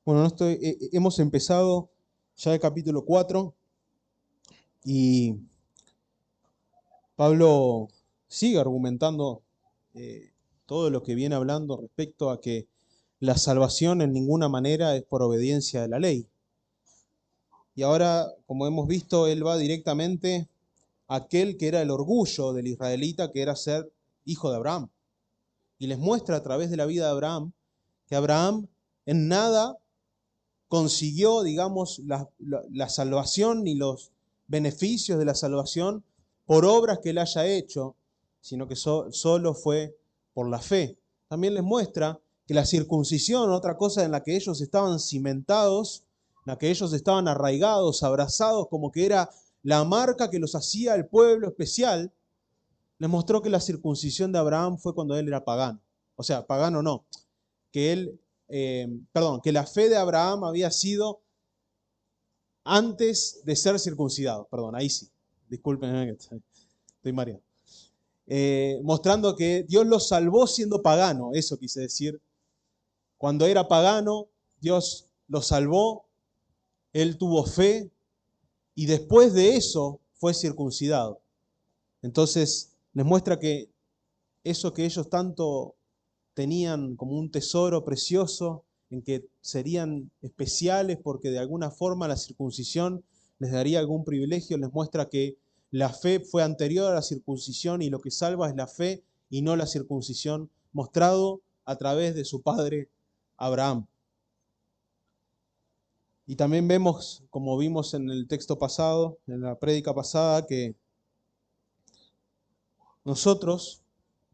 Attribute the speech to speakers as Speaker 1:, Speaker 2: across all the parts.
Speaker 1: Bueno, hemos empezado ya el capítulo 4 y Pablo sigue argumentando eh, todo lo que viene hablando respecto a que la salvación en ninguna manera es por obediencia de la ley. Y ahora, como hemos visto, él va directamente a aquel que era el orgullo del israelita, que era ser hijo de Abraham. Y les muestra a través de la vida de Abraham que Abraham en nada consiguió, digamos, la salvación ni los beneficios de la salvación por obras que él haya hecho, sino que solo fue por la fe. También les muestra que la circuncisión, otra cosa en la que ellos estaban cimentados, en la que ellos estaban arraigados, abrazados, como que era la marca que los hacía el pueblo especial, les mostró que la circuncisión de Abraham fue cuando él era pagano. O sea, pagano no, que que la fe de Abraham había sido antes de ser circuncidado. Perdón, ahí sí. Disculpen, estoy mareado. Mostrando que Dios lo salvó siendo pagano, eso quise decir. Cuando era pagano, Dios lo salvó, él tuvo fe y después de eso fue circuncidado. Entonces les muestra que eso que ellos tanto tenían como un tesoro precioso, en que serían especiales porque de alguna forma la circuncisión les daría algún privilegio, les muestra que la fe fue anterior a la circuncisión y lo que salva es la fe y no la circuncisión, mostrado a través de su padre Abraham. Y también vemos, como vimos en el texto pasado, en la prédica pasada, que nosotros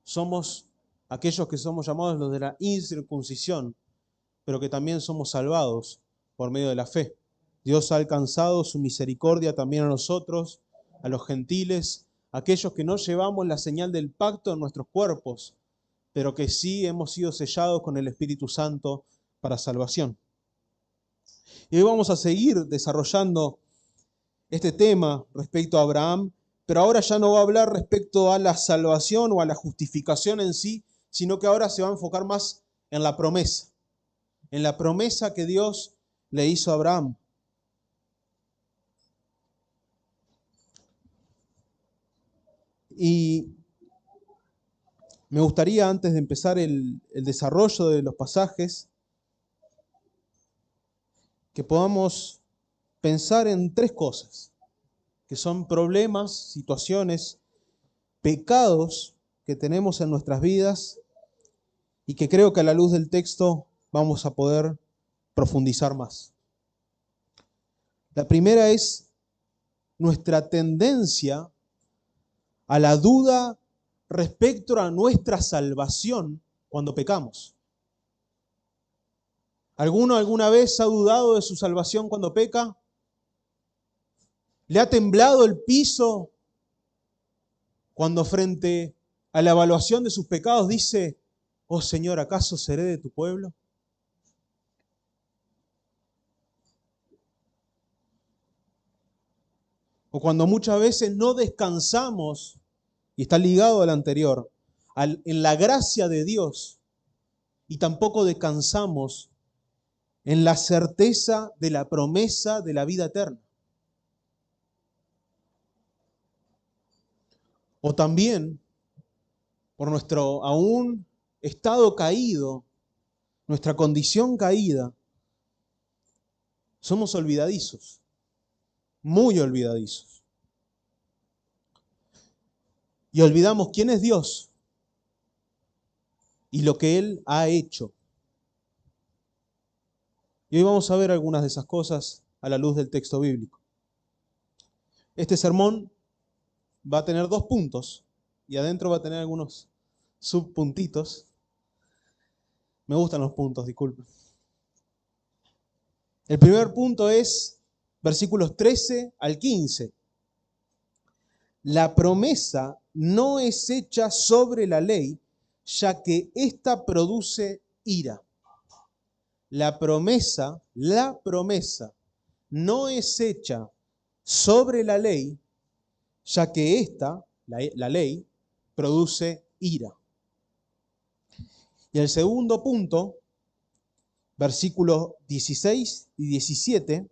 Speaker 1: somos aquellos que somos llamados los de la incircuncisión, pero que también somos salvados por medio de la fe. Dios ha alcanzado su misericordia también a nosotros, a los gentiles, aquellos que no llevamos la señal del pacto en nuestros cuerpos, pero que sí hemos sido sellados con el Espíritu Santo para salvación. Y hoy vamos a seguir desarrollando este tema respecto a Abraham, pero ahora ya no va a hablar respecto a la salvación o a la justificación en sí, sino que ahora se va a enfocar más en la promesa que Dios le hizo a Abraham. Y me gustaría, antes de empezar el desarrollo de los pasajes, que podamos pensar en tres cosas, que son problemas, situaciones, pecados que tenemos en nuestras vidas y que creo que a la luz del texto vamos a poder profundizar más. La primera es nuestra tendencia a la duda respecto a nuestra salvación cuando pecamos. ¿Alguno alguna vez ha dudado de su salvación cuando peca? ¿Le ha temblado el piso cuando frente a la evaluación de sus pecados dice, oh Señor, ¿acaso seré de tu pueblo? O cuando muchas veces no descansamos, y está ligado al anterior, en la gracia de Dios, y tampoco descansamos en la certeza de la promesa de la vida eterna. O también, por nuestro aún estado caído, nuestra condición caída, somos olvidadizos, muy olvidadizos. Y olvidamos quién es Dios y lo que Él ha hecho. Y hoy vamos a ver algunas de esas cosas a la luz del texto bíblico. Este sermón va a tener 2 puntos y adentro va a tener algunos subpuntitos. Me gustan los puntos, disculpen. El primer punto es versículos 13 al 15. La promesa no es hecha sobre la ley, ya que ésta produce ira. La promesa no es hecha sobre la ley, ya que ésta, la ley, produce ira. Y el segundo punto versículos 16 y 17,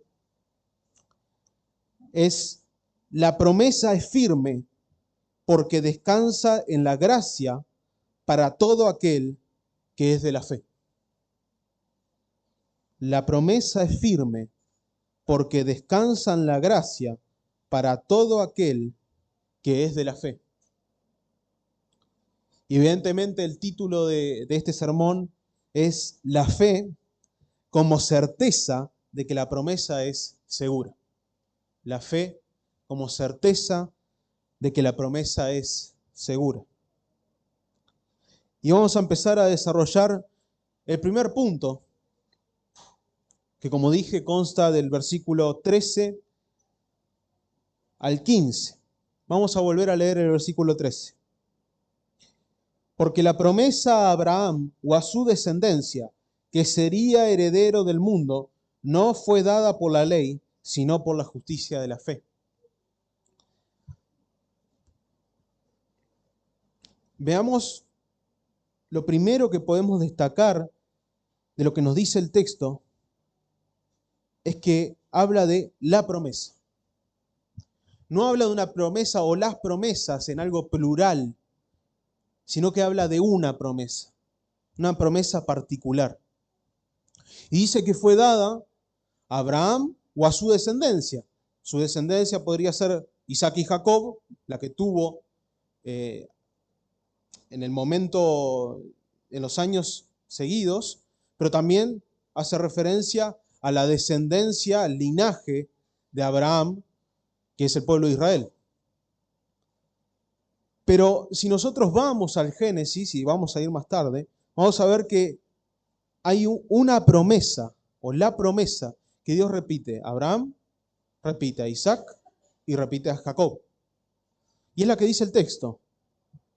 Speaker 1: es: la promesa es firme porque descansa en la gracia para todo aquel que es de la fe. La promesa es firme porque descansa en la gracia para todo aquel que es de la fe. Y evidentemente el título de este sermón es La fe como certeza de que la promesa es segura. La fe como certeza de que la promesa es segura. Y vamos a empezar a desarrollar el primer punto, que como dije consta del versículo 13 al 15. Vamos a volver a leer el versículo 13. Porque la promesa a Abraham o a su descendencia, que sería heredero del mundo, no fue dada por la ley, sino por la justicia de la fe. Veamos lo primero que podemos destacar de lo que nos dice el texto, es que habla de la promesa. No habla de una promesa o las promesas en algo plural, sino que habla de una promesa particular. Y dice que fue dada a Abraham o a su descendencia. Su descendencia podría ser Isaac y Jacob, la que tuvo en el momento, en los años seguidos, pero también hace referencia a la descendencia, al linaje de Abraham, que es el pueblo de Israel. Pero si nosotros vamos al Génesis, y vamos a ir más tarde, vamos a ver que hay una promesa, o la promesa, que Dios repite a Abraham, repite a Isaac y repite a Jacob. Y es la que dice el texto,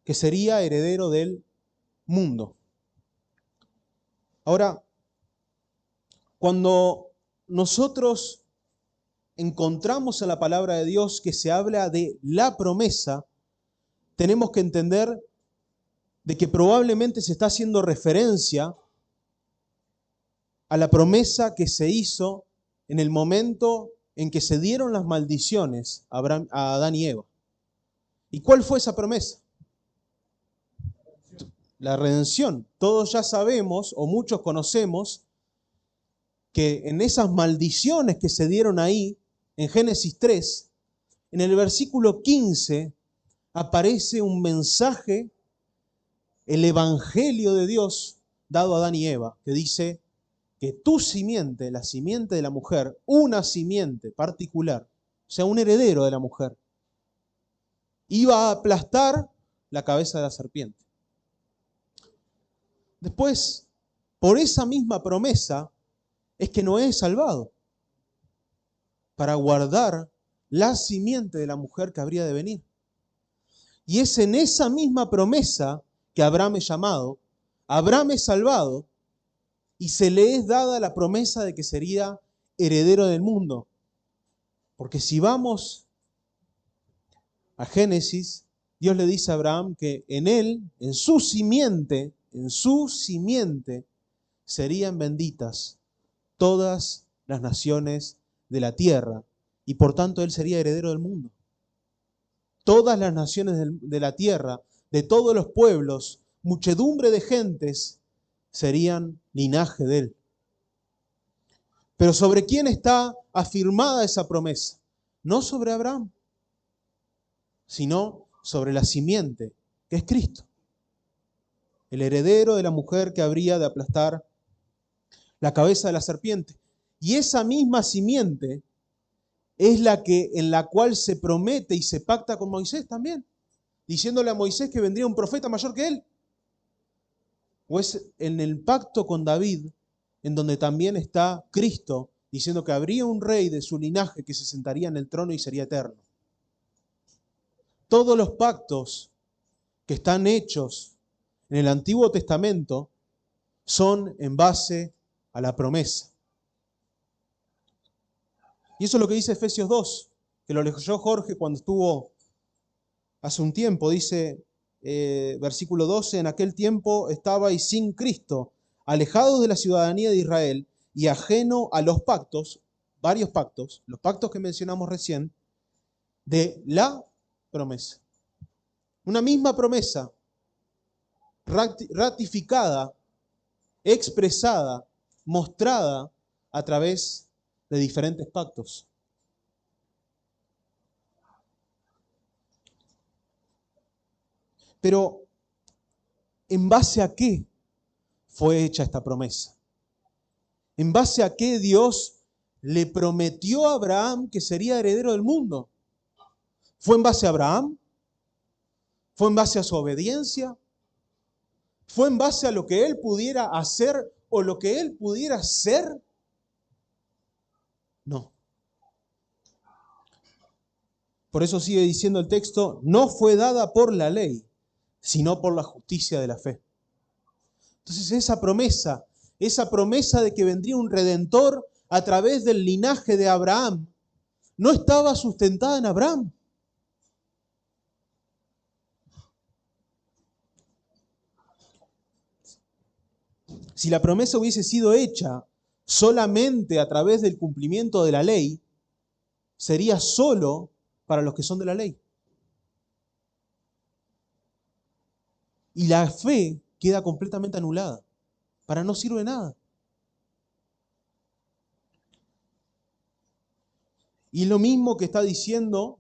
Speaker 1: que sería heredero del mundo. Ahora, cuando nosotros encontramos en la palabra de Dios que se habla de la promesa, tenemos que entender de que probablemente se está haciendo referencia a la promesa que se hizo en el momento en que se dieron las maldiciones a Adán y Eva. ¿Y cuál fue esa promesa? La redención. Todos ya sabemos, o muchos conocemos, que en esas maldiciones que se dieron ahí, en Génesis 3, en el versículo 15, aparece un mensaje, el evangelio de Dios dado a Adán y Eva, que dice que tu simiente, la simiente de la mujer, una simiente particular, o sea, un heredero de la mujer, iba a aplastar la cabeza de la serpiente. Después, por esa misma promesa, es que Noé es salvado, para guardar la simiente de la mujer que habría de venir. Y es en esa misma promesa que Abraham es llamado, Abraham es salvado, y se le es dada la promesa de que sería heredero del mundo. Porque si vamos a Génesis, Dios le dice a Abraham que en él, en su simiente, serían benditas todas las naciones de la tierra, y por tanto él sería heredero del mundo. Todas las naciones de la tierra, de todos los pueblos, muchedumbre de gentes, serían linaje de él. Pero ¿sobre quién está afirmada esa promesa? No sobre Abraham, sino sobre la simiente, que es Cristo, el heredero de la mujer que habría de aplastar la cabeza de la serpiente. Y esa misma simiente es en la cual se promete y se pacta con Moisés también, diciéndole a Moisés que vendría un profeta mayor que él. O es en el pacto con David, en donde también está Cristo, diciendo que habría un rey de su linaje que se sentaría en el trono y sería eterno. Todos los pactos que están hechos en el Antiguo Testamento son en base a la promesa. Y eso es lo que dice Efesios 2, que lo leyó Jorge cuando estuvo hace un tiempo. Dice, versículo 12, en aquel tiempo estabais sin Cristo, alejado de la ciudadanía de Israel y ajeno a los pactos, varios pactos, los pactos que mencionamos recién, de la promesa. Una misma promesa ratificada, expresada, mostrada a través de diferentes pactos. Pero, ¿en base a qué fue hecha esta promesa? ¿En base a qué Dios le prometió a Abraham que sería heredero del mundo? ¿Fue en base a Abraham? ¿Fue en base a su obediencia? ¿Fue en base a lo que él pudiera hacer o lo que él pudiera ser? No. Por eso sigue diciendo el texto, no fue dada por la ley, sino por la justicia de la fe. Entonces esa promesa de que vendría un redentor a través del linaje de Abraham, no estaba sustentada en Abraham. Si la promesa hubiese sido hecha solamente a través del cumplimiento de la ley, sería solo para los que son de la ley. Y la fe queda completamente anulada. Para no sirve de nada. Y lo mismo que está diciendo,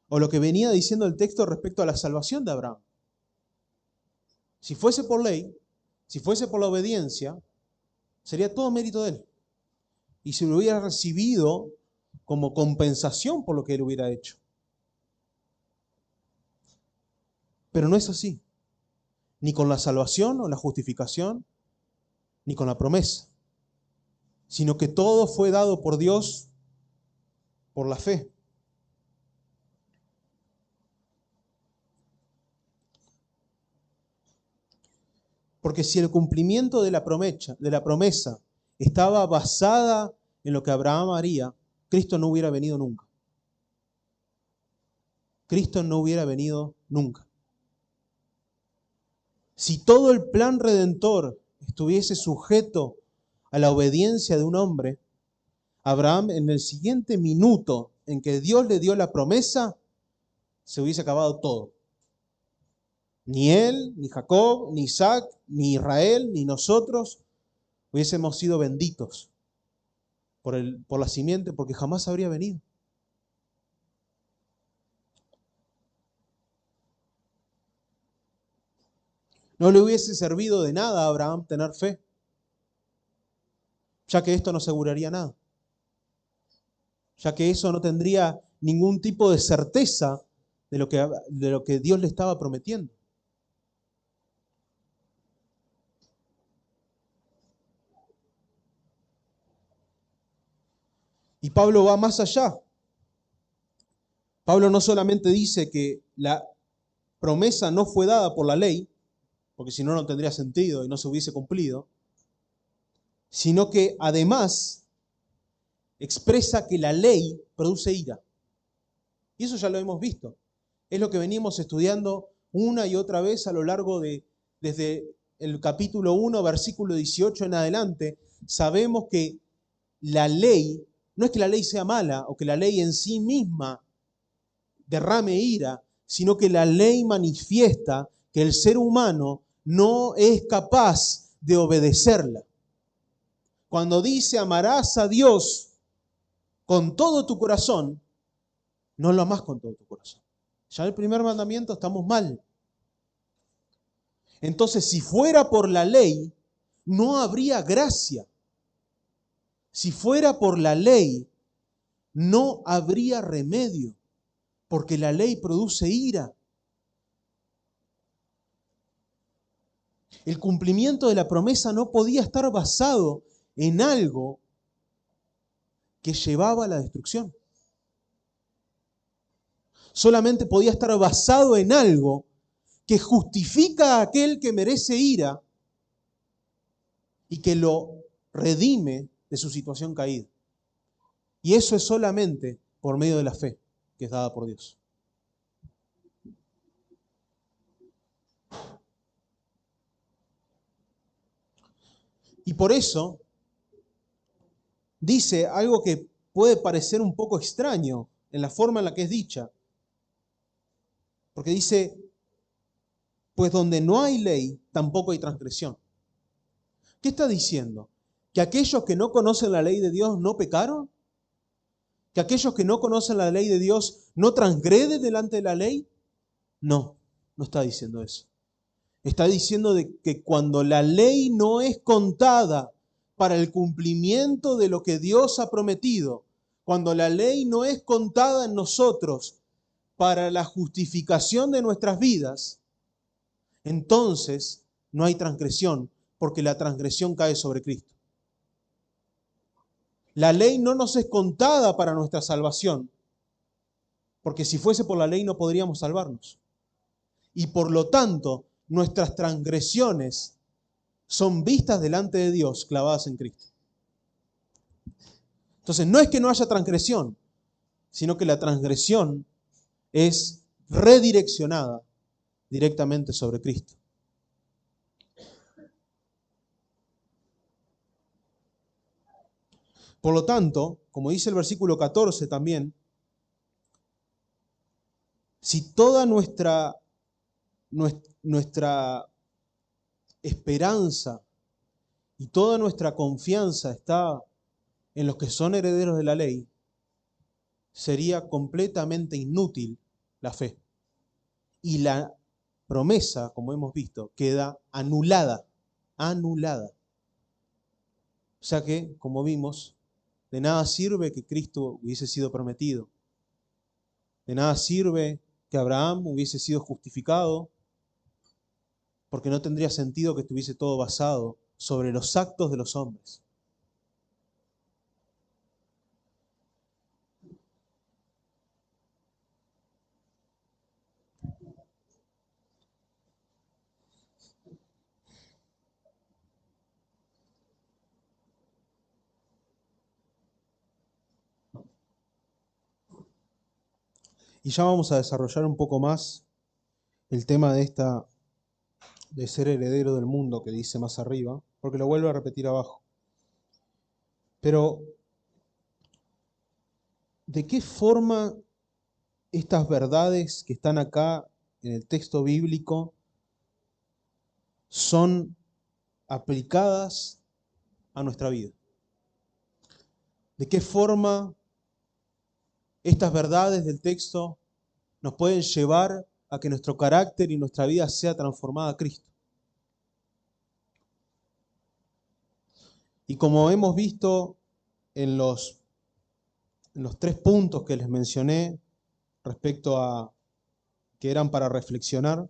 Speaker 1: o lo que venía diciendo el texto respecto a la salvación de Abraham. Si fuese por ley, si fuese por la obediencia, sería todo mérito de él. Y se lo hubiera recibido como compensación por lo que él hubiera hecho. Pero no es así. Ni con la salvación o la justificación, ni con la promesa. Sino que todo fue dado por Dios por la fe. Porque si el cumplimiento de la promesa estaba basada en lo que Abraham haría, Cristo no hubiera venido nunca. Cristo no hubiera venido nunca. Si todo el plan redentor estuviese sujeto a la obediencia de un hombre, Abraham en el siguiente minuto en que Dios le dio la promesa, se hubiese acabado todo. Ni él, ni Jacob, ni Isaac, ni Israel, ni nosotros hubiésemos sido benditos por la simiente, porque jamás habría venido. No le hubiese servido de nada a Abraham tener fe, ya que esto no aseguraría nada, ya que eso no tendría ningún tipo de certeza de lo que Dios le estaba prometiendo. Y Pablo va más allá. Pablo no solamente dice que la promesa no fue dada por la ley, porque si no, no tendría sentido y no se hubiese cumplido, sino que además expresa que la ley produce ira. Y eso ya lo hemos visto. Es lo que venimos estudiando una y otra vez a lo largo desde el capítulo 1, versículo 18 en adelante. Sabemos que la ley, no es que la ley sea mala o que la ley en sí misma derrame ira, sino que la ley manifiesta que el ser humano no es capaz de obedecerla. Cuando dice amarás a Dios con todo tu corazón, no lo amás con todo tu corazón. Ya en el primer mandamiento estamos mal. Entonces, si fuera por la ley, no habría gracia. Si fuera por la ley, no habría remedio, porque la ley produce ira. El cumplimiento de la promesa no podía estar basado en algo que llevaba a la destrucción. Solamente podía estar basado en algo que justifica a aquel que merece ira y que lo redime de su situación caída. Y eso es solamente por medio de la fe que es dada por Dios. Y por eso dice algo que puede parecer un poco extraño en la forma en la que es dicha. Porque dice, pues donde no hay ley, tampoco hay transgresión. ¿Qué está diciendo? ¿Que aquellos que no conocen la ley de Dios no pecaron? ¿Que aquellos que no conocen la ley de Dios no transgreden delante de la ley? No, no está diciendo eso. Está diciendo de que cuando la ley no es contada para el cumplimiento de lo que Dios ha prometido, cuando la ley no es contada en nosotros para la justificación de nuestras vidas, entonces no hay transgresión, porque la transgresión cae sobre Cristo. La ley no nos es contada para nuestra salvación, porque si fuese por la ley no podríamos salvarnos. Y por lo tanto, nuestras transgresiones son vistas delante de Dios clavadas en Cristo. Entonces, no es que no haya transgresión, sino que la transgresión es redireccionada directamente sobre Cristo. Por lo tanto, como dice el versículo 14 también, si toda nuestra esperanza y toda nuestra confianza está en los que son herederos de la ley, sería completamente inútil la fe. Y la promesa, como hemos visto, queda anulada. Anulada. O sea que, como vimos, de nada sirve que Cristo hubiese sido prometido. De nada sirve que Abraham hubiese sido justificado, porque no tendría sentido que estuviese todo basado sobre los actos de los hombres. Y ya vamos a desarrollar un poco más el tema de ser heredero del mundo que dice más arriba, porque lo vuelvo a repetir abajo. Pero, ¿de qué forma estas verdades que están acá en el texto bíblico son aplicadas a nuestra vida? ¿De qué forma estas verdades del texto nos pueden llevar a que nuestro carácter y nuestra vida sea transformada a Cristo? Y como hemos visto en los 3 puntos que les mencioné respecto a que eran para reflexionar,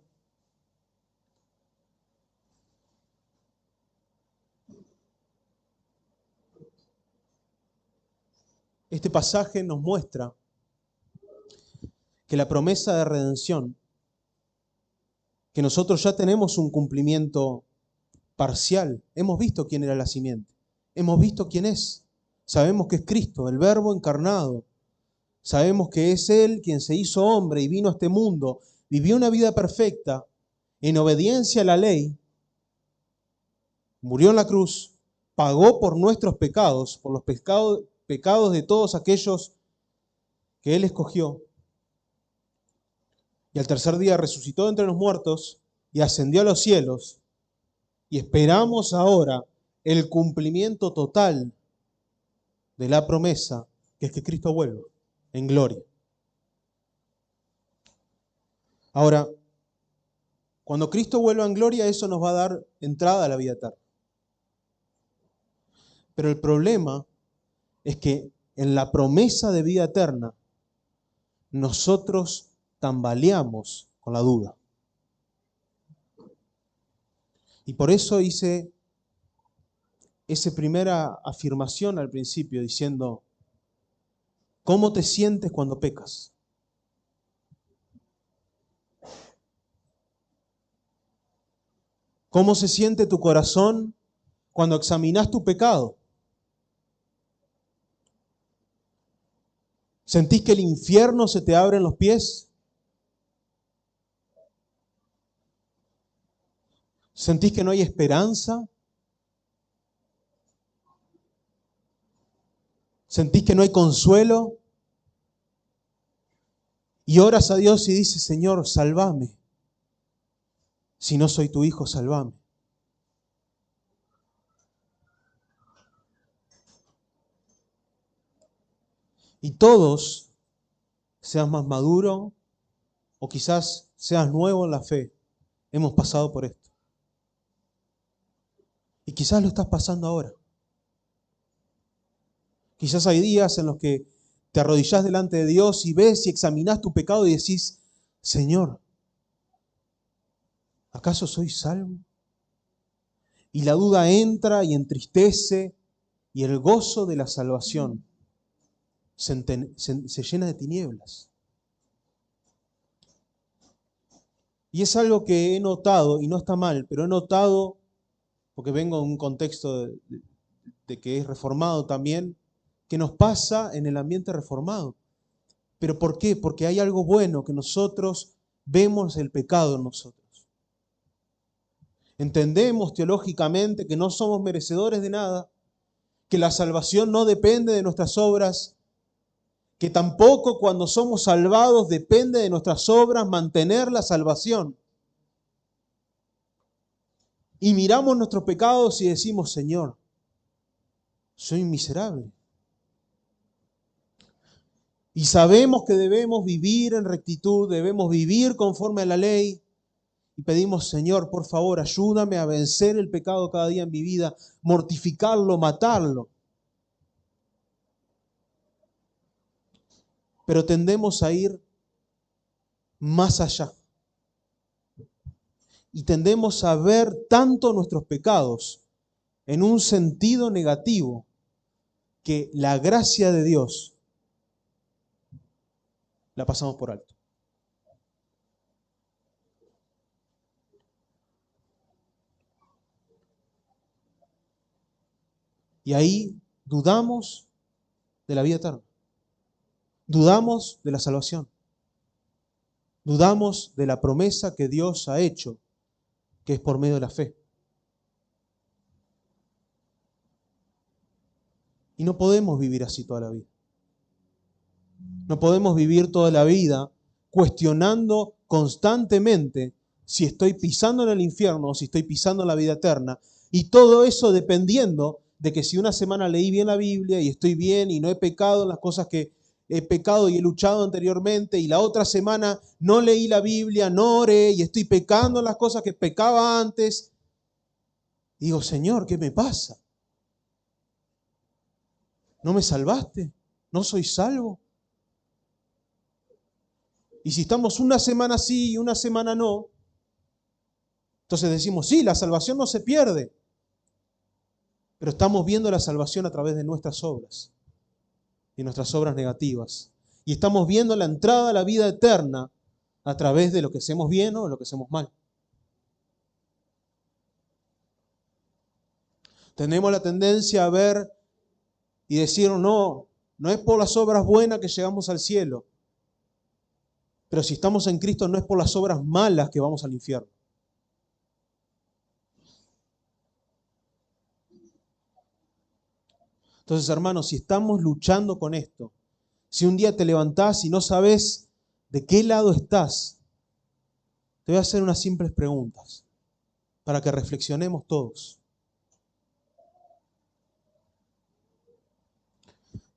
Speaker 1: este pasaje nos muestra que la promesa de redención, que nosotros ya tenemos un cumplimiento parcial. Hemos visto quién era la simiente. Hemos visto quién es. Sabemos que es Cristo, el Verbo encarnado. Sabemos que es Él quien se hizo hombre y vino a este mundo, vivió una vida perfecta en obediencia a la ley, murió en la cruz, pagó por nuestros pecados, por los pecados de todos aquellos que Él escogió. Y al tercer día resucitó de entre los muertos y ascendió a los cielos. Y esperamos ahora el cumplimiento total de la promesa, que es que Cristo vuelva en gloria. Ahora, cuando Cristo vuelva en gloria, eso nos va a dar entrada a la vida eterna. Pero el problema es que en la promesa de vida eterna, nosotros tambaleamos con la duda. Y por eso hice esa primera afirmación al principio, diciendo, ¿cómo te sientes cuando pecas? ¿Cómo se siente tu corazón cuando examinas tu pecado? ¿Sentís que el infierno se te abre en los pies? ¿Sentís que no hay esperanza? ¿Sentís que no hay consuelo? Y oras a Dios y dices, Señor, sálvame. Si no soy tu hijo, sálvame. Y todos, seas más maduro o quizás seas nuevo en la fe, hemos pasado por esto. Y quizás lo estás pasando ahora. Quizás hay días en los que te arrodillás delante de Dios y ves y examinás tu pecado y decís, Señor, ¿acaso soy salvo? Y la duda entra y entristece y el gozo de la salvación se llena de tinieblas. Y es algo que he notado, y no está mal, pero he notado, porque vengo en un contexto de que es reformado también, que nos pasa en el ambiente reformado. ¿Pero por qué? Porque hay algo bueno, que nosotros vemos el pecado en nosotros. Entendemos teológicamente que no somos merecedores de nada, que la salvación no depende de nuestras obras, que tampoco cuando somos salvados depende de nuestras obras mantener la salvación. Y miramos nuestros pecados y decimos, Señor, soy miserable. Y sabemos que debemos vivir en rectitud, debemos vivir conforme a la ley. Y pedimos, Señor, por favor, ayúdame a vencer el pecado cada día en mi vida, mortificarlo, matarlo. Pero tendemos a ir más allá. Y tendemos a ver tanto nuestros pecados en un sentido negativo que la gracia de Dios la pasamos por alto. Y ahí dudamos de la vida eterna. Dudamos de la salvación. Dudamos de la promesa que Dios ha hecho, que es por medio de la fe. Y no podemos vivir así toda la vida. No podemos vivir toda la vida cuestionando constantemente si estoy pisando en el infierno o si estoy pisando en la vida eterna. Y todo eso dependiendo de que si una semana leí bien la Biblia y estoy bien y no he pecado en las cosas que he pecado y he luchado anteriormente, y la otra semana no leí la Biblia, no oré y estoy pecando en las cosas que pecaba antes. Digo, Señor, ¿qué me pasa? ¿No me salvaste? ¿No soy salvo? Y si estamos una semana sí y una semana no, entonces decimos, sí, la salvación no se pierde, pero estamos viendo la salvación a través de nuestras obras y nuestras obras negativas. Y estamos viendo la entrada a la vida eterna a través de lo que hacemos bien o lo que hacemos mal. Tenemos la tendencia a ver y decir, no, no es por las obras buenas que llegamos al cielo, pero si estamos en Cristo no es por las obras malas que vamos al infierno. Entonces, hermanos, si estamos luchando con esto, si un día te levantás y no sabes de qué lado estás, te voy a hacer unas simples preguntas para que reflexionemos todos.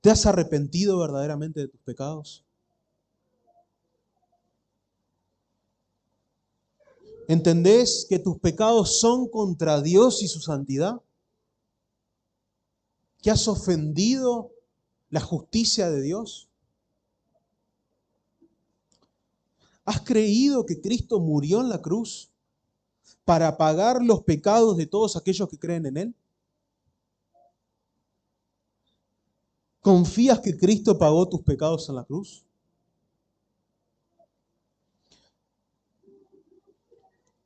Speaker 1: ¿Te has arrepentido verdaderamente de tus pecados? ¿Entendés que tus pecados son contra Dios y su santidad? ¿Que has ofendido la justicia de Dios? ¿Has creído que Cristo murió en la cruz para pagar los pecados de todos aquellos que creen en Él? ¿Confías que Cristo pagó tus pecados en la cruz?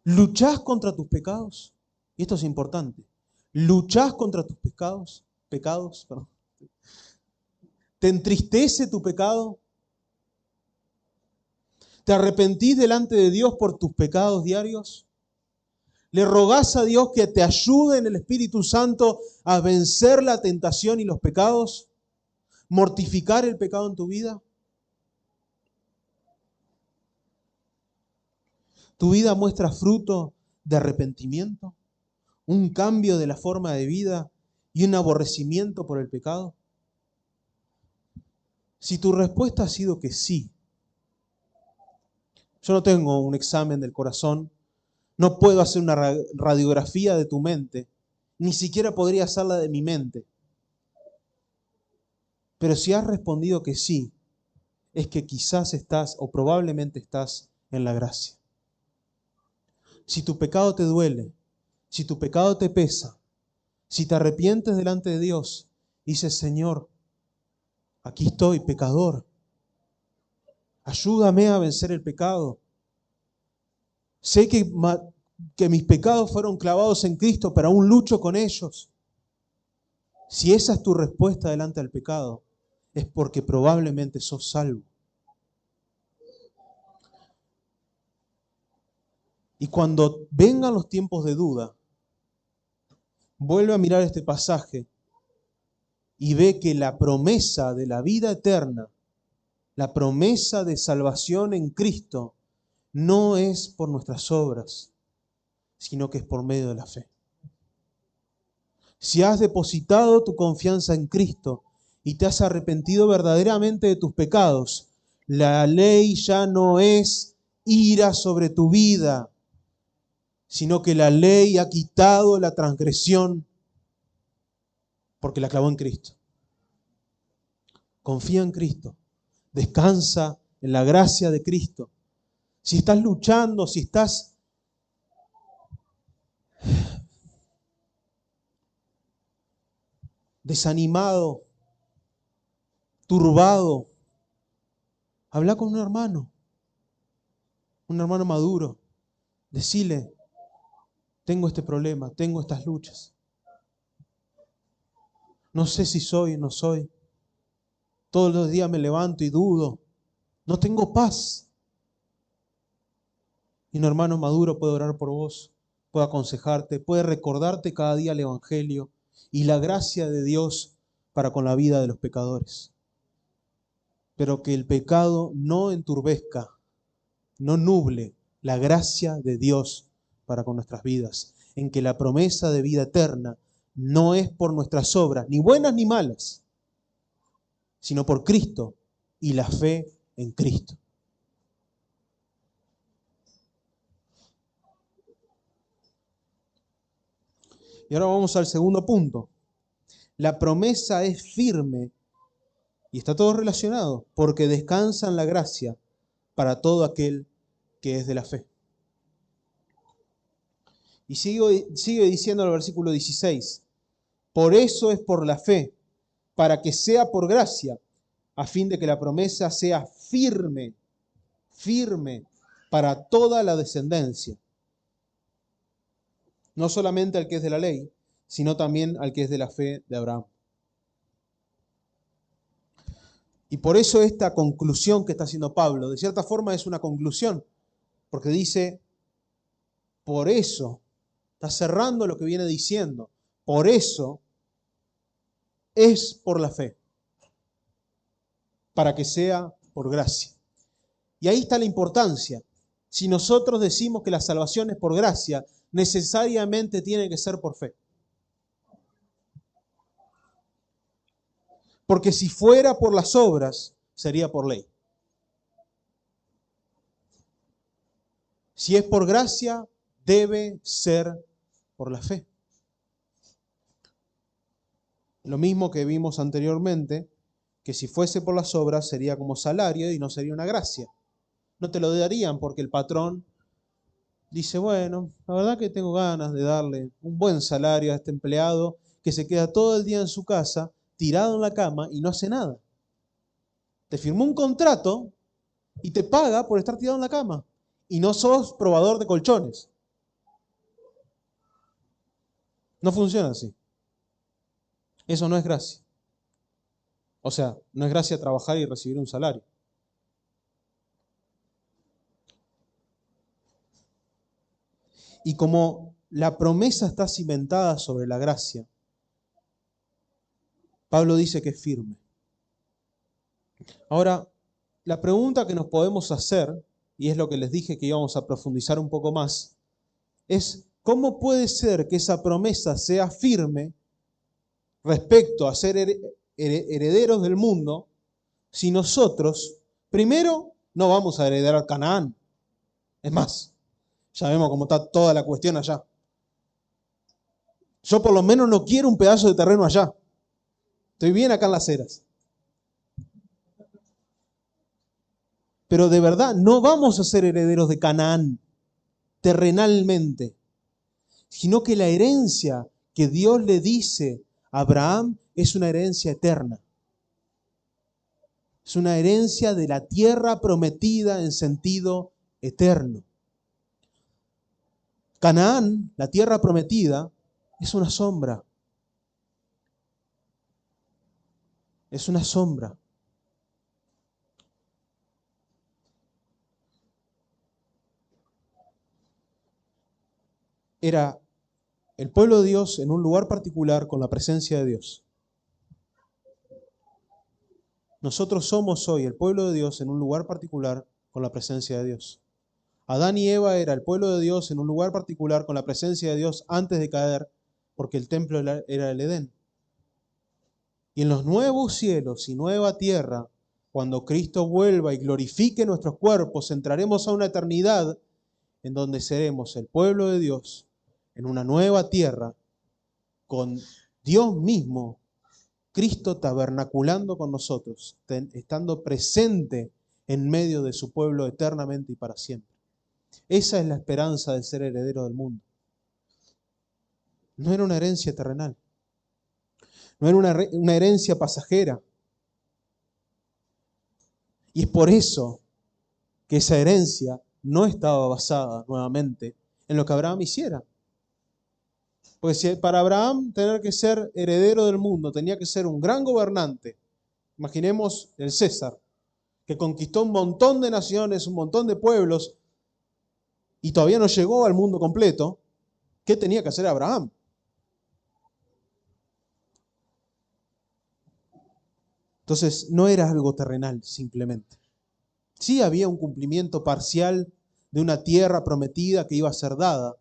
Speaker 1: ¿Luchás contra tus pecados? Y esto es importante. ¿Luchás contra tus pecados? Perdón. ¿Te entristece tu pecado? ¿Te arrepentís delante de Dios por tus pecados diarios? ¿Le rogás a Dios que te ayude en el Espíritu Santo a vencer la tentación y los pecados? mortificar el pecado en tu vida? ¿Tu vida muestra fruto de arrepentimiento? ¿Un cambio de la forma de vida y un aborrecimiento por el pecado? Si tu respuesta ha sido que sí, yo no tengo un examen del corazón, no puedo hacer una radiografía de tu mente, ni siquiera podría hacerla de mi mente. Pero si has respondido que sí, es que quizás estás o probablemente estás en la gracia. Si tu pecado te duele, si tu pecado te pesa, si te arrepientes delante de Dios, dices, Señor, aquí estoy, pecador, ayúdame a vencer el pecado. Sé que mis pecados fueron clavados en Cristo, pero aún lucho con ellos. Si esa es tu respuesta delante del pecado, es porque probablemente sos salvo. Y cuando vengan los tiempos de duda, vuelve a mirar este pasaje y ve que la promesa de la vida eterna, la promesa de salvación en Cristo, no es por nuestras obras, sino que es por medio de la fe. Si has depositado tu confianza en Cristo y te has arrepentido verdaderamente de tus pecados, la ley ya no es ira sobre tu vida, sino que la ley ha quitado la transgresión porque la clavó en Cristo. Confía en Cristo, descansa en la gracia de Cristo. Si estás luchando, si estás desanimado, turbado, habla con un hermano maduro. Decile, tengo este problema, tengo estas luchas. No sé si soy o no soy. Todos los días me levanto y dudo. No tengo paz. Y un hermano maduro puede orar por vos, puede aconsejarte, puede recordarte cada día el Evangelio y la gracia de Dios para con la vida de los pecadores. Pero que el pecado no enturbezca, no nuble la gracia de Dios para con nuestras vidas, en que la promesa de vida eterna no es por nuestras obras, ni buenas ni malas, sino por Cristo y la fe en Cristo. Y ahora vamos al segundo punto. La promesa es firme y está todo relacionado, porque descansa en la gracia para todo aquel que es de la fe. Y sigue diciendo el versículo 16, por eso es por la fe, para que sea por gracia, a fin de que la promesa sea firme, firme para toda la descendencia. No solamente al que es de la ley, sino también al que es de la fe de Abraham. Y por eso esta conclusión que está haciendo Pablo, de cierta forma es una conclusión, porque dice, por eso, está cerrando lo que viene diciendo, por eso es por la fe, para que sea por gracia. Y ahí está la importancia. Si nosotros decimos que la salvación es por gracia, necesariamente tiene que ser por fe. Porque si fuera por las obras, sería por ley. Si es por gracia, debe ser por la fe. Lo mismo que vimos anteriormente, que si fuese por las obras sería como salario y no sería una gracia. No te lo darían porque el patrón dice, bueno, la verdad que tengo ganas de darle un buen salario a este empleado que se queda todo el día en su casa, tirado en la cama y no hace nada. Te firmó un contrato y te paga por estar tirado en la cama. Y no sos probador de colchones. No funciona así. Eso no es gracia. O sea, no es gracia trabajar y recibir un salario. Y como la promesa está cimentada sobre la gracia, Pablo dice que es firme. Ahora, la pregunta que nos podemos hacer, y es lo que les dije que íbamos a profundizar un poco más, es ¿cómo puede ser que esa promesa sea firme respecto a ser herederos del mundo si nosotros, primero, no vamos a heredar Canaán? Es más, ya vemos cómo está toda la cuestión allá. Yo por lo menos no quiero un pedazo de terreno allá. Estoy bien acá en Las Heras. Pero de verdad, no vamos a ser herederos de Canaán terrenalmente, sino que la herencia que Dios le dice a Abraham es una herencia eterna. Es una herencia de la tierra prometida en sentido eterno. Canaán, la tierra prometida, es una sombra. Es una sombra. Era el pueblo de Dios en un lugar particular con la presencia de Dios. Nosotros somos hoy el pueblo de Dios en un lugar particular con la presencia de Dios. Adán y Eva era el pueblo de Dios en un lugar particular con la presencia de Dios antes de caer, porque el templo era el Edén. Y en los nuevos cielos y nueva tierra, cuando Cristo vuelva y glorifique nuestros cuerpos, entraremos a una eternidad en donde seremos el pueblo de Dios en una nueva tierra con Dios mismo, Cristo tabernaculando con nosotros, estando presente en medio de su pueblo eternamente y para siempre. Esa es la esperanza de ser heredero del mundo. No era una herencia terrenal. No era una herencia pasajera. Y es por eso que esa herencia no estaba basada nuevamente en lo que Abraham hiciera. Porque si para Abraham tener que ser heredero del mundo tenía que ser un gran gobernante, imaginemos el César, que conquistó un montón de naciones, un montón de pueblos, y todavía no llegó al mundo completo, ¿qué tenía que hacer Abraham? Entonces, no era algo terrenal simplemente. Sí había un cumplimiento parcial de una tierra prometida que iba a ser dada,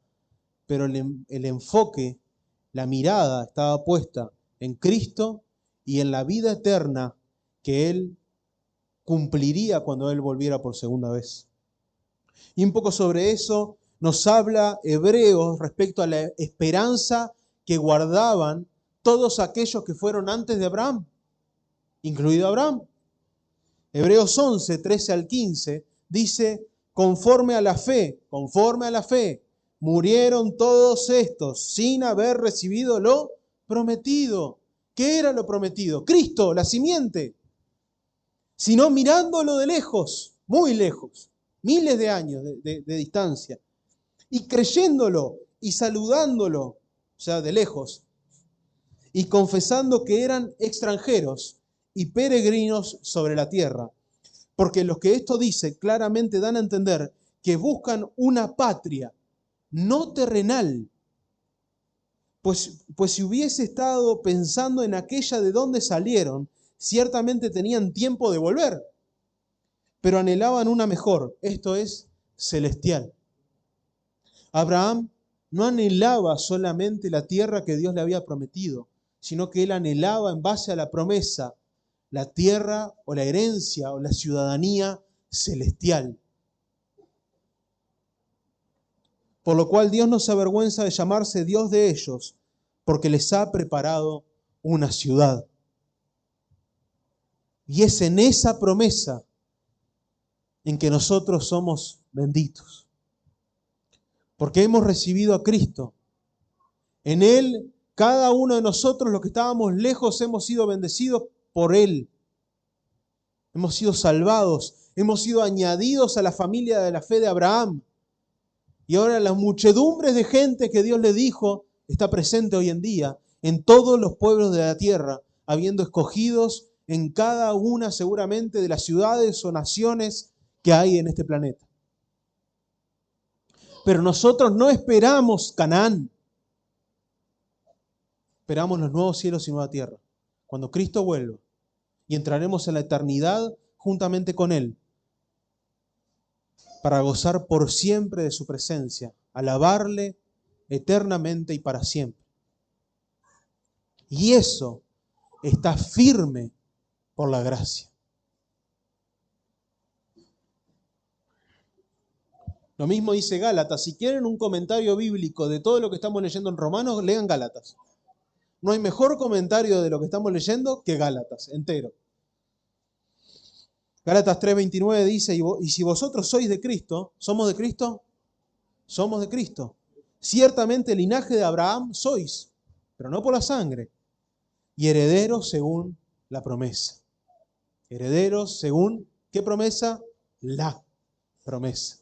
Speaker 1: pero el enfoque, la mirada estaba puesta en Cristo y en la vida eterna que Él cumpliría cuando Él volviera por segunda vez. Y un poco sobre eso nos habla Hebreos respecto a la esperanza que guardaban todos aquellos que fueron antes de Abraham, incluido Abraham. Hebreos 11, 13 al 15, dice, conforme a la fe, murieron todos estos sin haber recibido lo prometido. ¿Qué era lo prometido? Cristo, la simiente. Sino mirándolo de lejos, muy lejos, miles de años de distancia, y creyéndolo y saludándolo, o sea, de lejos, y confesando que eran extranjeros y peregrinos sobre la tierra. Porque los que esto dice claramente dan a entender que buscan una patria no terrenal. Pues si hubiese estado pensando en aquella de donde salieron, ciertamente tenían tiempo de volver, pero anhelaban una mejor, esto es, celestial. Abraham no anhelaba solamente la tierra que Dios le había prometido, sino que él anhelaba en base a la promesa la tierra o la herencia o la ciudadanía celestial. Por lo cual Dios no se avergüenza de llamarse Dios de ellos, porque les ha preparado una ciudad. Y es en esa promesa en que nosotros somos benditos. Porque hemos recibido a Cristo. En Él, cada uno de nosotros, los que estábamos lejos, hemos sido bendecidos por Él. Hemos sido salvados, hemos sido añadidos a la familia de la fe de Abraham. Y ahora la muchedumbre de gente que Dios le dijo está presente hoy en día en todos los pueblos de la tierra, habiendo escogidos en cada una seguramente de las ciudades o naciones que hay en este planeta. Pero nosotros no esperamos Canaán. Esperamos los nuevos cielos y nueva tierra, cuando Cristo vuelva. y entraremos en la eternidad juntamente con Él, para gozar por siempre de su presencia, alabarle eternamente y para siempre. Y eso está firme por la gracia. Lo mismo dice Gálatas. Si quieren un comentario bíblico de todo lo que estamos leyendo en Romanos, lean Gálatas. No hay mejor comentario de lo que estamos leyendo que Gálatas, entero. Gálatas 3:29 dice, y si vosotros sois de Cristo, ¿somos de Cristo? Somos de Cristo. Ciertamente el linaje de Abraham sois, pero no por la sangre, y herederos según la promesa. Herederos según, ¿qué promesa? La promesa.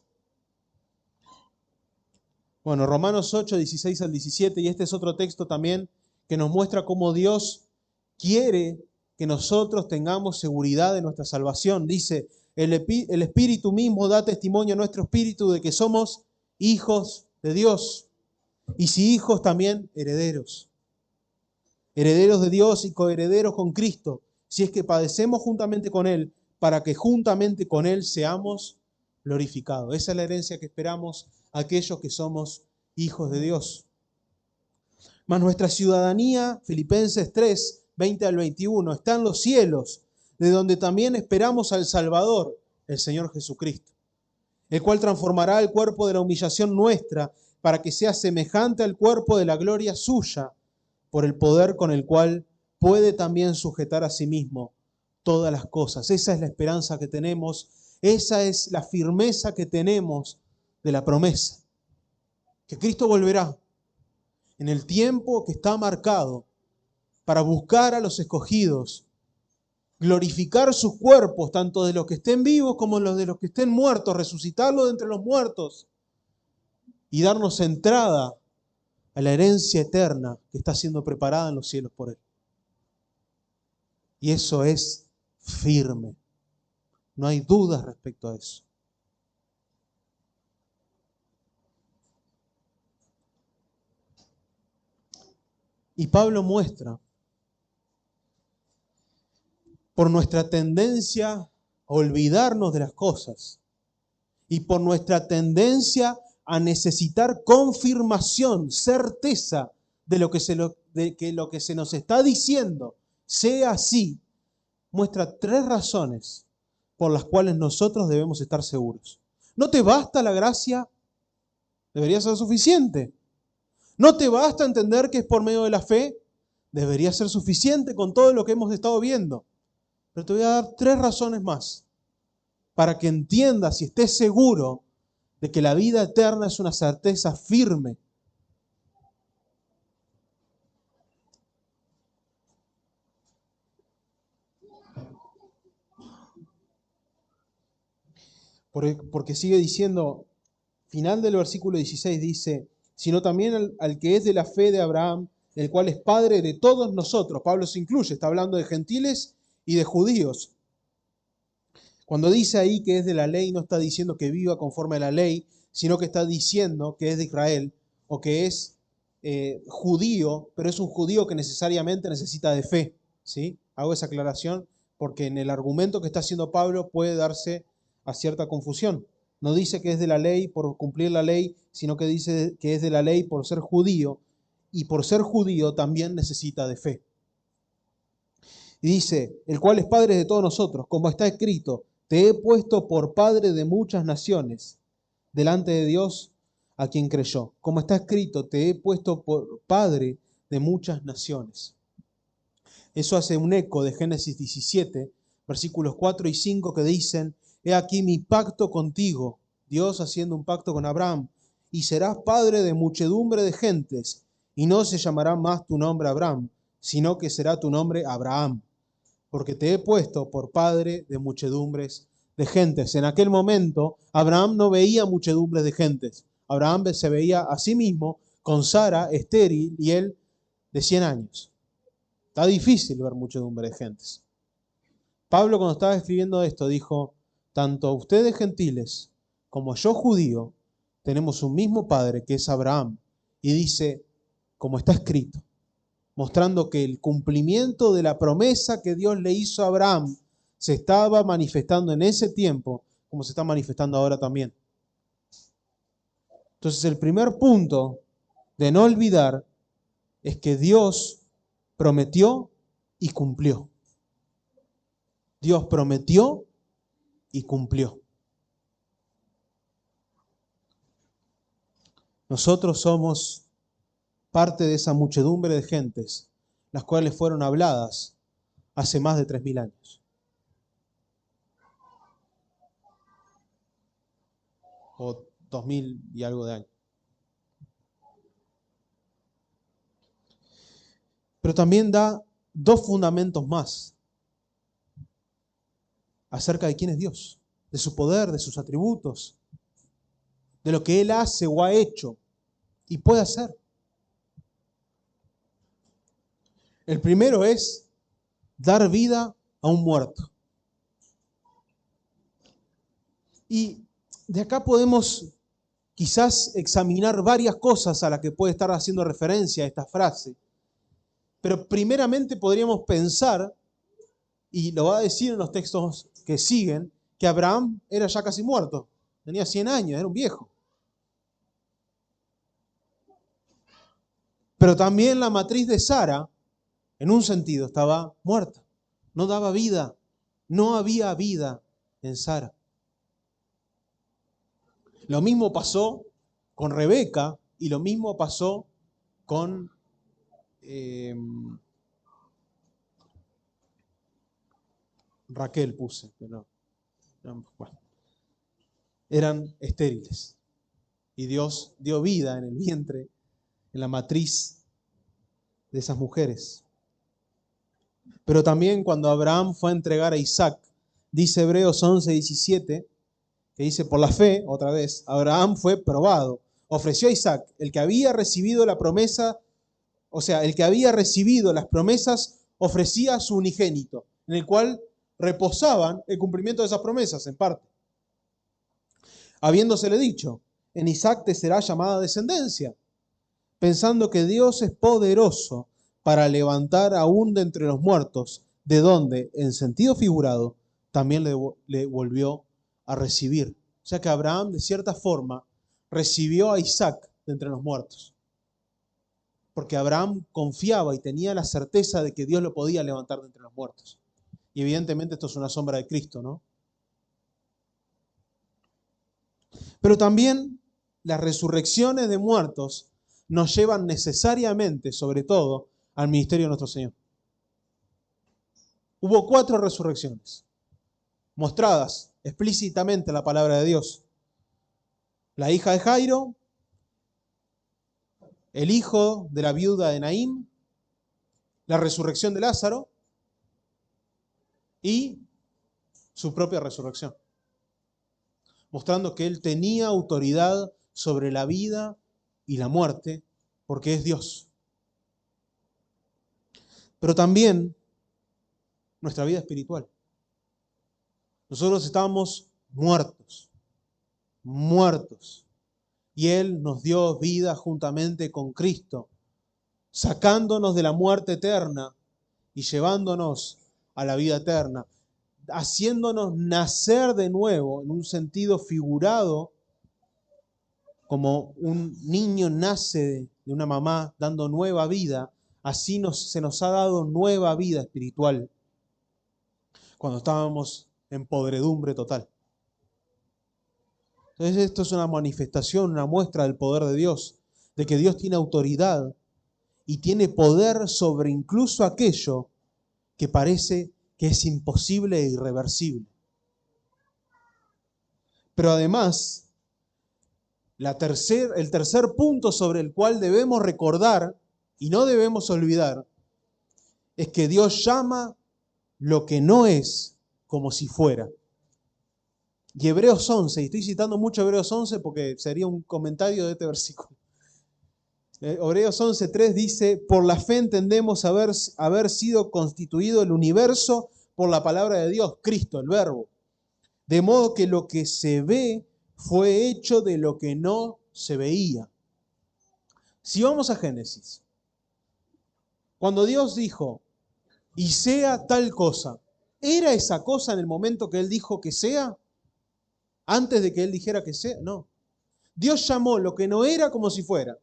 Speaker 1: Bueno, Romanos 8, 16 al 17, y este es otro texto también que nos muestra cómo Dios quiere que nosotros tengamos seguridad de nuestra salvación. Dice, el Espíritu mismo da testimonio a nuestro espíritu de que somos hijos de Dios. Y si hijos, también herederos. Herederos de Dios y coherederos con Cristo, si es que padecemos juntamente con Él, para que juntamente con Él seamos glorificados. Esa es la herencia que esperamos aquellos que somos hijos de Dios. Mas nuestra ciudadanía, Filipenses 3, 20 al 21, está en los cielos, de donde también esperamos al Salvador, el Señor Jesucristo, el cual transformará el cuerpo de la humillación nuestra para que sea semejante al cuerpo de la gloria suya, por el poder con el cual puede también sujetar a sí mismo todas las cosas. Esa es la esperanza que tenemos, esa es la firmeza que tenemos de la promesa, que Cristo volverá en el tiempo que está marcado para buscar a los escogidos, glorificar sus cuerpos, tanto de los que estén vivos como de los que estén muertos, resucitarlos de entre los muertos y darnos entrada a la herencia eterna que está siendo preparada en los cielos por Él. Y eso es firme. No hay dudas respecto a eso. Y Pablo muestra, por nuestra tendencia a olvidarnos de las cosas y por nuestra tendencia a necesitar confirmación, certeza de que lo que se nos está diciendo sea así, muestra 3 razones por las cuales nosotros debemos estar seguros. ¿No te basta la gracia? Debería ser suficiente. ¿No te basta entender que es por medio de la fe? Debería ser suficiente con todo lo que hemos estado viendo. Pero te voy a dar 3 razones más para que entiendas y estés seguro de que la vida eterna es una certeza firme. Porque sigue diciendo, final del versículo 16 dice, sino también al que es de la fe de Abraham, el cual es padre de todos nosotros. Pablo se incluye, está hablando de gentiles y de judíos. Cuando dice ahí que es de la ley, no está diciendo que viva conforme a la ley, sino que está diciendo que es de Israel o que es judío, pero es un judío que necesariamente necesita de fe. ¿Sí? Hago esa aclaración porque en el argumento que está haciendo Pablo puede darse a cierta confusión. No dice que es de la ley por cumplir la ley, sino que dice que es de la ley por ser judío, y por ser judío también necesita de fe. Y dice, el cual es padre de todos nosotros, como está escrito, te he puesto por padre de muchas naciones delante de Dios a quien creyó. Como está escrito, te he puesto por padre de muchas naciones. Eso hace un eco de Génesis 17, versículos 4 y 5 que dicen, he aquí mi pacto contigo, Dios haciendo un pacto con Abraham, y serás padre de muchedumbre de gentes, y no se llamará más tu nombre Abraham, sino que será tu nombre Abraham, porque te he puesto por padre de muchedumbres de gentes. En aquel momento, Abraham no veía muchedumbres de gentes. Abraham se veía a sí mismo con Sara estéril y él de 100 años. Está difícil ver muchedumbre de gentes. Pablo, cuando estaba escribiendo esto, dijo, tanto ustedes gentiles como yo judío, tenemos un mismo padre que es Abraham. Y dice, como está escrito, mostrando que el cumplimiento de la promesa que Dios le hizo a Abraham se estaba manifestando en ese tiempo, como se está manifestando ahora también. Entonces, el primer punto de no olvidar es que Dios prometió y cumplió. Dios prometió y cumplió. Nosotros somos parte de esa muchedumbre de gentes, las cuales fueron habladas hace más de 3000 años. O 2000 y algo de años. Pero también da dos fundamentos más acerca de quién es Dios, de su poder, de sus atributos, de lo que Él hace o ha hecho y puede hacer. El primero es dar vida a un muerto. Y de acá podemos quizás examinar varias cosas a las que puede estar haciendo referencia esta frase. Pero primeramente podríamos pensar, y lo va a decir en los textos que siguen, que Abraham era ya casi muerto. Tenía 100 años, era un viejo. Pero también la matriz de Sara, en un sentido, estaba muerta. No daba vida. No había vida en Sara. Lo mismo pasó con Rebeca y lo mismo pasó con Raquel puse, pero bueno, eran estériles. Y Dios dio vida en el vientre, en la matriz de esas mujeres. Pero también cuando Abraham fue a entregar a Isaac, dice Hebreos 11:17, que dice, por la fe, otra vez, Abraham fue probado. Ofreció a Isaac, el que había recibido la promesa, o sea, el que había recibido las promesas, ofrecía a su unigénito, en el cual reposaban el cumplimiento de esas promesas, en parte. Habiéndosele dicho, en Isaac te será llamada descendencia, pensando que Dios es poderoso para levantar aún de entre los muertos, de donde, en sentido figurado, también le volvió a recibir. O sea que Abraham, de cierta forma, recibió a Isaac de entre los muertos. Porque Abraham confiaba y tenía la certeza de que Dios lo podía levantar de entre los muertos. Y evidentemente esto es una sombra de Cristo, ¿no? Pero también las resurrecciones de muertos nos llevan necesariamente, sobre todo, al ministerio de nuestro Señor. Hubo 4 resurrecciones, mostradas explícitamente en la palabra de Dios. La hija de Jairo, el hijo de la viuda de Naín, la resurrección de Lázaro y su propia resurrección, mostrando que él tenía autoridad sobre la vida y la muerte, porque es Dios. Pero también nuestra vida espiritual. Nosotros estábamos muertos. Y Él nos dio vida juntamente con Cristo, sacándonos de la muerte eterna y llevándonos a la vida eterna, haciéndonos nacer de nuevo en un sentido figurado, como un niño nace de una mamá dando nueva vida, así se nos ha dado nueva vida espiritual cuando estábamos en podredumbre total. Entonces esto es una manifestación, una muestra del poder de Dios, de que Dios tiene autoridad y tiene poder sobre incluso aquello que parece que es imposible e irreversible. Pero además, el tercer punto sobre el cual debemos recordar y no debemos olvidar es que Dios llama lo que no es como si fuera. Y Hebreos 11, y estoy citando mucho Hebreos 11 porque sería un comentario de este versículo. Hebreos 11:3 dice, por la fe entendemos haber sido constituido el universo por la palabra de Dios, Cristo, el Verbo. De modo que lo que se ve fue hecho de lo que no se veía. Si vamos a Génesis, Cuando Dios dijo, y sea tal cosa, ¿era esa cosa en el momento que Él dijo que sea? ¿Antes de que Él dijera que sea? No. Dios llamó lo que no era como si fuera.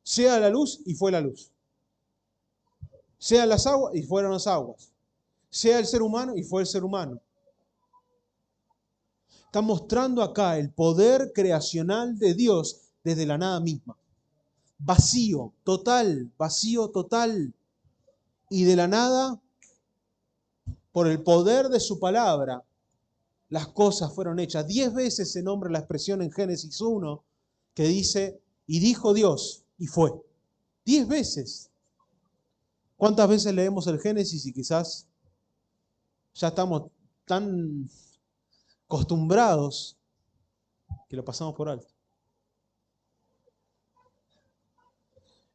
Speaker 1: Sea la luz y fue la luz. Sea las aguas y fueron las aguas. Sea el ser humano y fue el ser humano. Está mostrando acá el poder creacional de Dios desde la nada misma. Vacío total, vacío total. Y de la nada, por el poder de su palabra, las cosas fueron hechas. 10 veces se nombra la expresión en Génesis 1 que dice, y dijo Dios, y fue. 10 veces. ¿Cuántas veces leemos el Génesis y quizás ya estamos tan acostumbrados que lo pasamos por alto?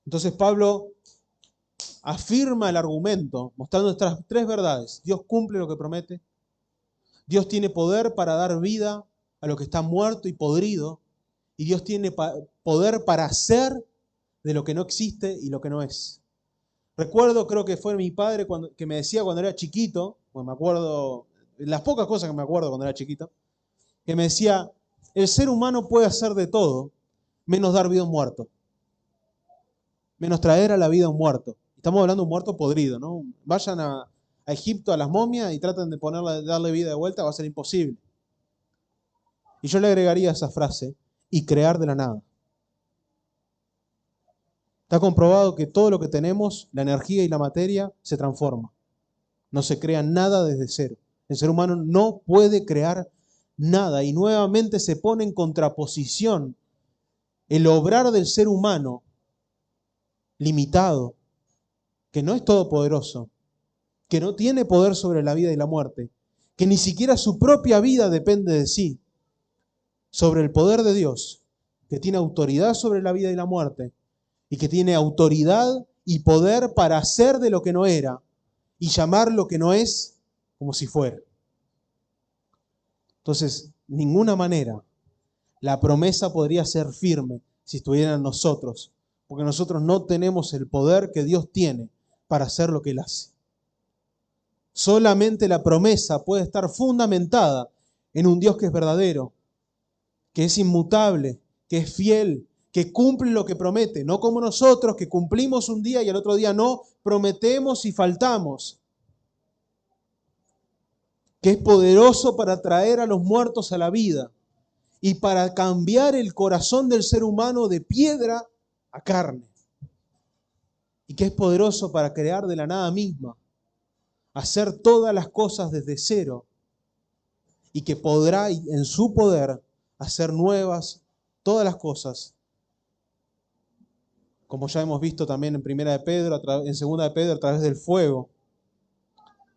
Speaker 1: Entonces Pablo afirma el argumento, mostrando estas 3 verdades. Dios cumple lo que promete. Dios tiene poder para dar vida a lo que está muerto y podrido. Y Dios tiene poder para hacer de lo que no existe y lo que no es. Recuerdo, creo que fue mi padre que me decía cuando era chiquito, bueno, me acuerdo, las pocas cosas que me acuerdo cuando era chiquito, que me decía, el ser humano puede hacer de todo, menos dar vida a un muerto, menos traer a la vida a un muerto. Estamos hablando de un muerto podrido, ¿no? Vayan a Egipto a las momias y traten de darle vida de vuelta, va a ser imposible. Y yo le agregaría esa frase, y crear de la nada. Está comprobado que todo lo que tenemos, la energía y la materia, se transforma. No se crea nada desde cero. El ser humano no puede crear nada y nuevamente se pone en contraposición el obrar del ser humano limitado, que no es todopoderoso, que no tiene poder sobre la vida y la muerte, que ni siquiera su propia vida depende de sí, sobre el poder de Dios, que tiene autoridad sobre la vida y la muerte, y que tiene autoridad y poder para hacer de lo que no era y llamar lo que no es como si fuera. Entonces, ninguna manera la promesa podría ser firme si estuviera en nosotros, porque nosotros no tenemos el poder que Dios tiene para hacer lo que Él hace. Solamente la promesa puede estar fundamentada en un Dios que es verdadero, que es inmutable, que es fiel, que cumple lo que promete, no como nosotros que cumplimos un día y al otro día no, prometemos y faltamos, que es poderoso para traer a los muertos a la vida y para cambiar el corazón del ser humano de piedra a carne, y que es poderoso para crear de la nada misma, hacer todas las cosas desde cero, y que podrá en su poder hacer nuevas todas las cosas, como ya hemos visto también en Primera de Pedro, en Segunda de Pedro, a través del fuego,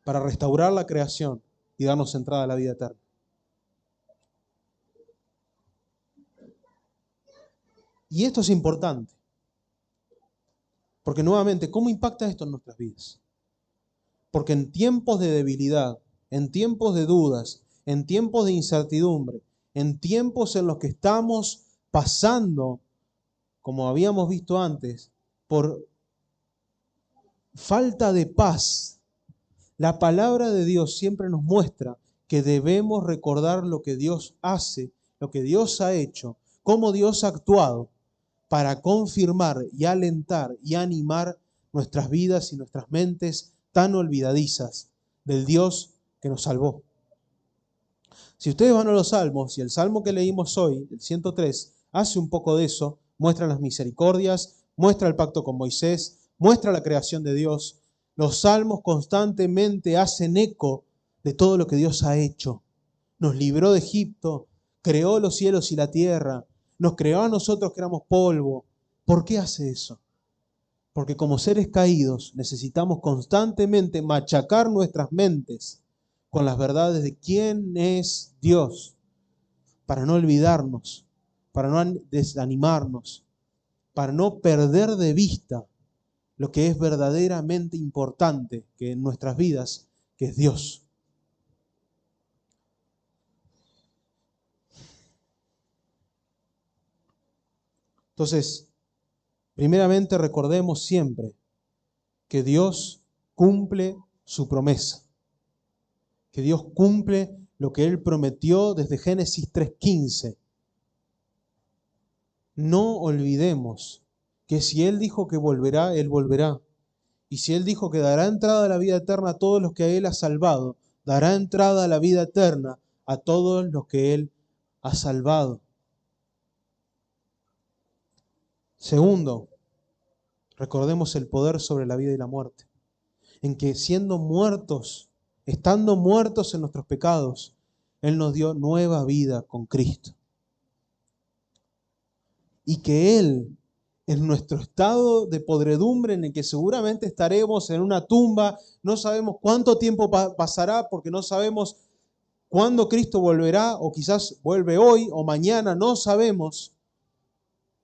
Speaker 1: para restaurar la creación y darnos entrada a la vida eterna. Y esto es importante, porque nuevamente, ¿cómo impacta esto en nuestras vidas? Porque en tiempos de debilidad, en tiempos de dudas, en tiempos de incertidumbre, en tiempos en los que estamos pasando, como habíamos visto antes, por falta de paz, la palabra de Dios siempre nos muestra que debemos recordar lo que Dios hace, lo que Dios ha hecho, cómo Dios ha actuado para confirmar y alentar y animar nuestras vidas y nuestras mentes tan olvidadizas del Dios que nos salvó. Si ustedes van a los salmos, y el salmo que leímos hoy, el 103, hace un poco de eso, muestra las misericordias, muestra el pacto con Moisés, muestra la creación de Dios. Los salmos constantemente hacen eco de todo lo que Dios ha hecho. Nos libró de Egipto, creó los cielos y la tierra, nos creó a nosotros que éramos polvo. ¿Por qué hace eso? Porque como seres caídos necesitamos constantemente machacar nuestras mentes con las verdades de quién es Dios, para no olvidarnos, para no desanimarnos, para no perder de vista lo que es verdaderamente importante que en nuestras vidas, que es Dios. Entonces, primeramente recordemos siempre que Dios cumple su promesa, que Dios cumple lo que Él prometió desde Génesis 3:15. No olvidemos que si Él dijo que volverá, Él volverá. Y si Él dijo que dará entrada a la vida eterna a todos los que Él ha salvado, dará entrada a la vida eterna a todos los que Él ha salvado. Segundo, recordemos el poder sobre la vida y la muerte, en que siendo muertos, estando muertos en nuestros pecados, Él nos dio nueva vida con Cristo. Y que Él, en nuestro estado de podredumbre, en el que seguramente estaremos en una tumba, no sabemos cuánto tiempo pasará, porque no sabemos cuándo Cristo volverá, o quizás vuelve hoy o mañana, no sabemos.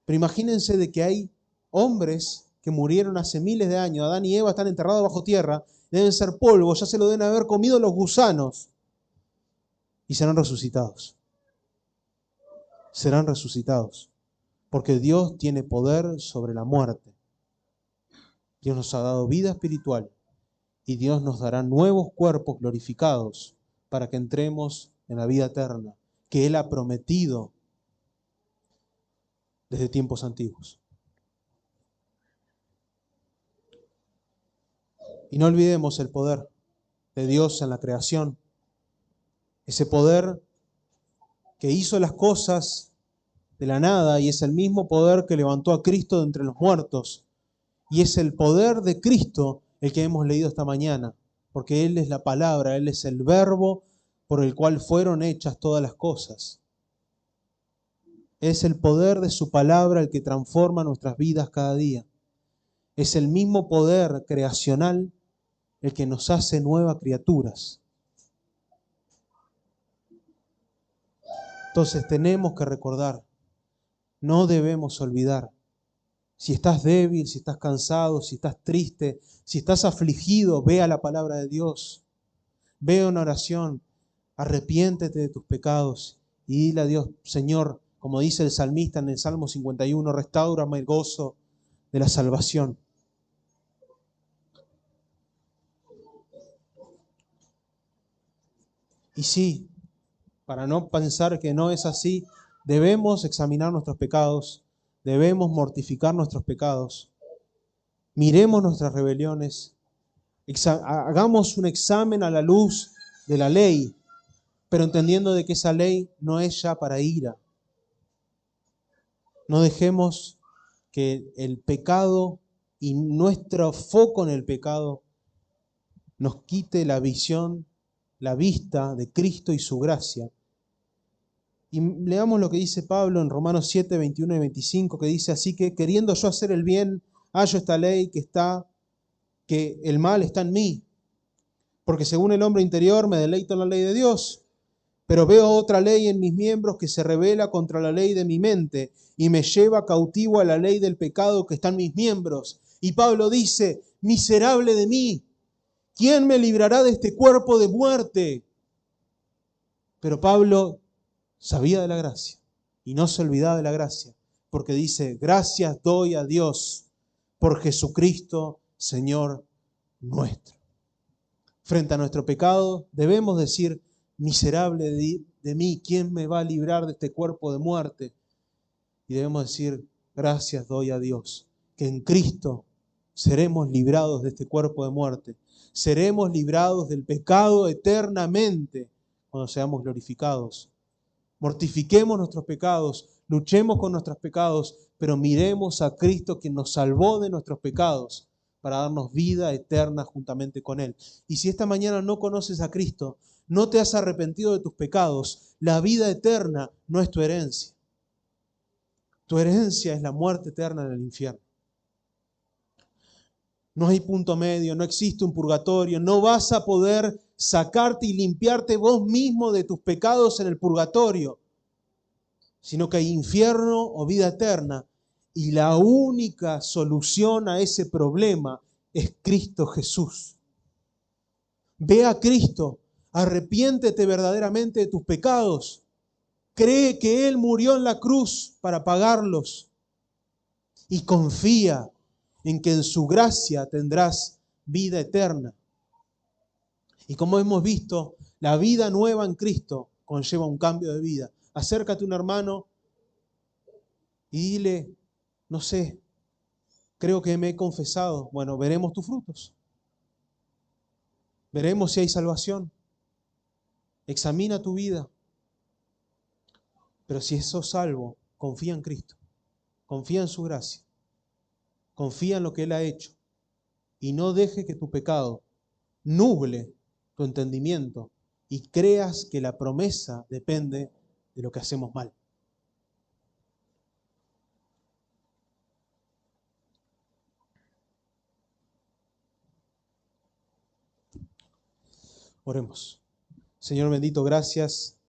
Speaker 1: Pero imagínense de que hay hombres que murieron hace miles de años. Adán y Eva están enterrados bajo tierra, deben ser polvo, ya se lo deben haber comido los gusanos, y serán resucitados. Serán resucitados. Porque Dios tiene poder sobre la muerte. Dios nos ha dado vida espiritual y Dios nos dará nuevos cuerpos glorificados para que entremos en la vida eterna que Él ha prometido desde tiempos antiguos. Y no olvidemos el poder de Dios en la creación. Ese poder que hizo las cosas de la nada, y es el mismo poder que levantó a Cristo de entre los muertos. Y es el poder de Cristo el que hemos leído esta mañana, porque Él es la palabra, Él es el verbo por el cual fueron hechas todas las cosas. Es el poder de su palabra el que transforma nuestras vidas cada día. Es el mismo poder creacional el que nos hace nuevas criaturas. Entonces tenemos que recordar, no debemos olvidar. Si estás débil, si estás cansado, si estás triste, si estás afligido, ve a la palabra de Dios. Ve una oración, arrepiéntete de tus pecados y dile a Dios, Señor, como dice el salmista en el Salmo 51, restáurame el gozo de la salvación. Y sí, para no pensar que no es así, debemos examinar nuestros pecados, debemos mortificar nuestros pecados, miremos nuestras rebeliones, hagamos un examen a la luz de la ley, pero entendiendo de que esa ley no es ya para ira. No dejemos que el pecado y nuestro foco en el pecado nos quite la visión, la vista de Cristo y su gracia. Y leamos lo que dice Pablo en Romanos 7, 21 y 25, que dice así que queriendo yo hacer el bien, hallo esta ley que el mal está en mí. Porque según el hombre interior me deleito en la ley de Dios, pero veo otra ley en mis miembros que se rebela contra la ley de mi mente y me lleva cautivo a la ley del pecado que está en mis miembros. Y Pablo dice, miserable de mí, ¿quién me librará de este cuerpo de muerte? Pero Pablo sabía de la gracia y no se olvidaba de la gracia, porque dice, gracias doy a Dios por Jesucristo, Señor nuestro. Frente a nuestro pecado debemos decir, miserable de mí, ¿quién me va a librar de este cuerpo de muerte? Y debemos decir, gracias doy a Dios, que en Cristo seremos librados de este cuerpo de muerte. Seremos librados del pecado eternamente cuando seamos glorificados. Mortifiquemos nuestros pecados, luchemos con nuestros pecados, pero miremos a Cristo quien nos salvó de nuestros pecados para darnos vida eterna juntamente con Él. Y si esta mañana no conoces a Cristo, no te has arrepentido de tus pecados, la vida eterna no es tu herencia. Tu herencia es la muerte eterna en el infierno. No hay punto medio, no existe un purgatorio, no vas a poder sacarte y limpiarte vos mismo de tus pecados en el purgatorio, sino que hay infierno o vida eterna. Y la única solución a ese problema es Cristo Jesús. Ve a Cristo, arrepiéntete verdaderamente de tus pecados, cree que Él murió en la cruz para pagarlos y confía en que en su gracia tendrás vida eterna. Y como hemos visto, la vida nueva en Cristo conlleva un cambio de vida. Acércate a un hermano y dile, no sé, creo que me he confesado. Bueno, veremos tus frutos. Veremos si hay salvación. Examina tu vida. Pero si sos salvo, confía en Cristo. Confía en su gracia. Confía en lo que Él ha hecho. Y no deje que tu pecado nuble tu entendimiento y creas que la promesa depende de lo que hacemos mal. Oremos. Señor bendito, gracias